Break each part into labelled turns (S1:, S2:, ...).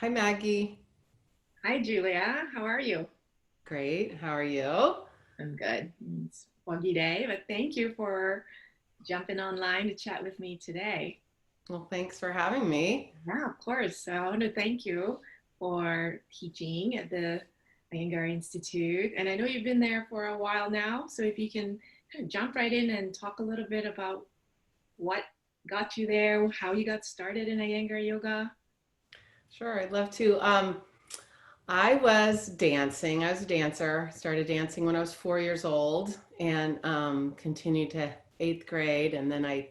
S1: Hi, Maggie.
S2: Hi, Julia. How are you?
S1: Great. How are you?
S2: I'm good. It's a foggy day, but thank you for jumping online to chat with me today.
S1: Well, thanks for having me.
S2: Yeah, of course. So I want to thank you for teaching at the Iyengar Institute. And I know you've been there for a while now. So if you can kind of jump right in and talk a little bit about what got you there, how you got started in Iyengar yoga.
S1: Sure, I'd love to. I was dancing. I was a dancer. Started dancing when I was 4 years old and continued to eighth grade. And then I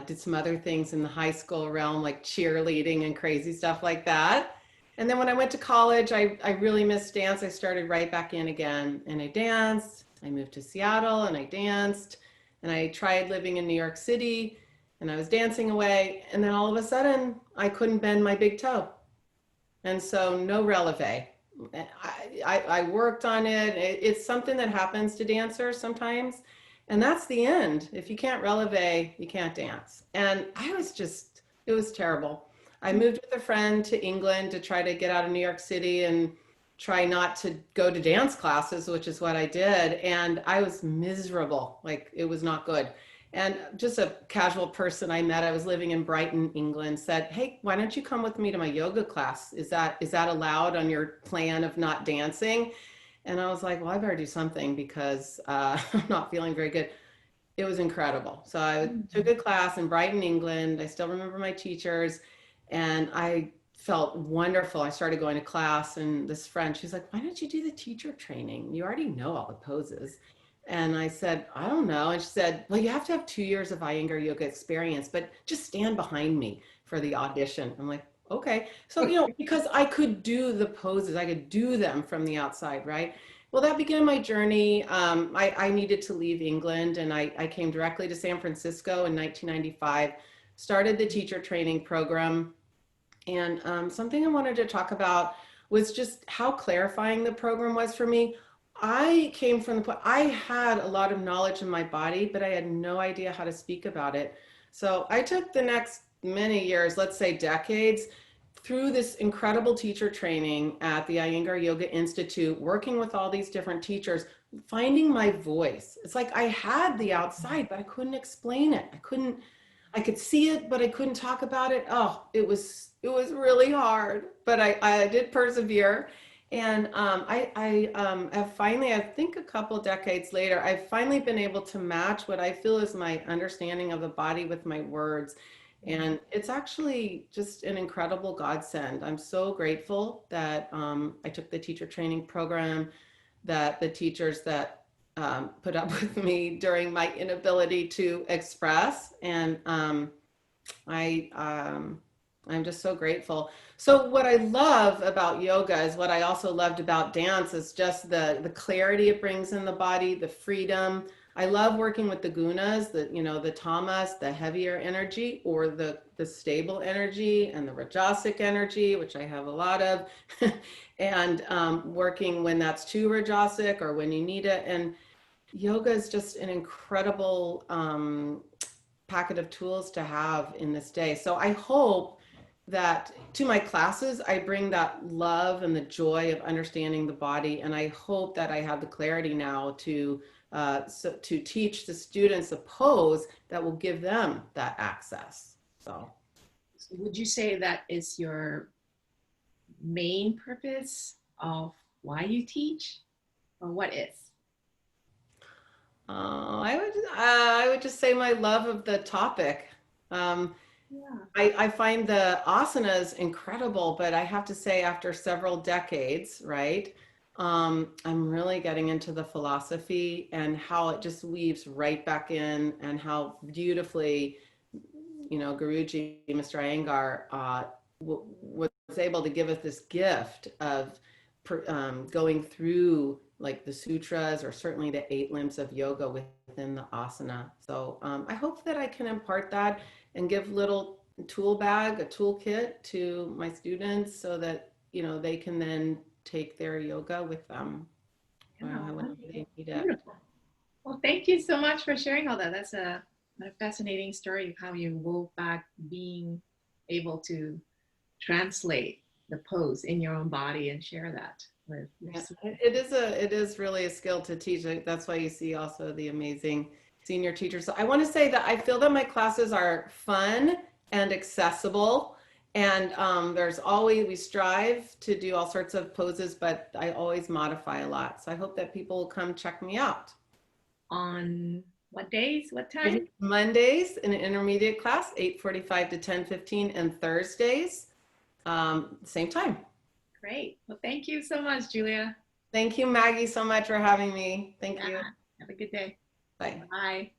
S1: did some other things in the high school realm, like cheerleading and crazy stuff like that. And then when I went to college, I really missed dance. I started right back in again and I danced. I moved to Seattle and I danced. And I tried living in New York City and I was dancing away. And then all of a sudden, I couldn't bend my big toe. And so no releve. I worked on it. It's something that happens to dancers sometimes. And that's the end. If you can't releve, you can't dance. And it was terrible. I moved with a friend to England to try to get out of New York City and try not to go to dance classes, which is what I did. And I was miserable. Like it was not good. And just a casual person I met, I was living in Brighton, England, said, "Hey, why don't you come with me to my yoga class? Is that allowed on your plan of not dancing?" And I was like, "Well, I better do something because I'm not feeling very good." It was incredible. So I took a class in Brighton, England. I still remember my teachers, and I felt wonderful. I started going to class, and this friend, she's like, "Why don't you do the teacher training? You already know all the poses." And I said, "I don't know." And she said, "Well, you have to have 2 years of Iyengar yoga experience, but just stand behind me for the audition." I'm like, "Okay." So, because I could do the poses, I could do them from the outside, right? Well, that began my journey. I needed to leave England and I came directly to San Francisco in 1995, started the teacher training program. And something I wanted to talk about was just how clarifying the program was for me. I came from I had a lot of knowledge in my body, but I had no idea how to speak about it. So I took the next many years, let's say decades, through this incredible teacher training at the Iyengar Yoga Institute, working with all these different teachers, finding my voice. It's like I had the outside, but I couldn't explain it. I could see it, but I couldn't talk about it. Oh, it was really hard, but I did persevere. And have finally, I think a couple decades later, I've finally been able to match what I feel is my understanding of the body with my words. And it's actually just an incredible godsend. I'm so grateful that I took the teacher training program, that the teachers that put up with me during my inability to express. And I, I'm just so grateful. So what I love about yoga is what I also loved about dance is just the clarity it brings in the body, the freedom. I love working with the gunas, the tamas, the heavier energy, or the stable energy and the rajasic energy, which I have a lot of, and working when that's too rajasic or when you need it. And yoga is just an incredible packet of tools to have in this day. So I hope that to my classes, I bring that love and the joy of understanding the body. And I hope that I have the clarity now to teach the students a pose that will give them that access. So.
S2: So would you say that is your main purpose of why you teach, or what is?
S1: I would just say my love of the topic. Um,
S2: Yeah.
S1: I find the asanas incredible, but I have to say, after several decades, right, I'm really getting into the philosophy and how it just weaves right back in, and how beautifully, Guruji, Mr. Iyengar, was able to give us this gift of going through like the sutras or certainly the 8 limbs of yoga within the asana. So I hope that I can impart that and give little a toolkit to my students so that they can then take their yoga with them
S2: Yeah,
S1: whenever they need it.
S2: beautiful. Well, thank you so much for sharing all that. That's a fascinating story of how you wove back being able to translate the pose in your own body and share that with your
S1: Yeah,
S2: students.
S1: it is really a skill to teach. That's why you see also the amazing senior teachers. So I want to say that I feel that my classes are fun and accessible. And there's always, we strive to do all sorts of poses, but I always modify a lot. So I hope that people will come check me out.
S2: On what days, what time?
S1: Mondays in an intermediate class, 8:45 to 10:15, and Thursdays, same time.
S2: Great. Well, thank you so much, Julia.
S1: Thank you, Maggie, so much for having me. Thank
S2: Yeah.
S1: you.
S2: Have a good day.
S1: Bye.
S2: Bye.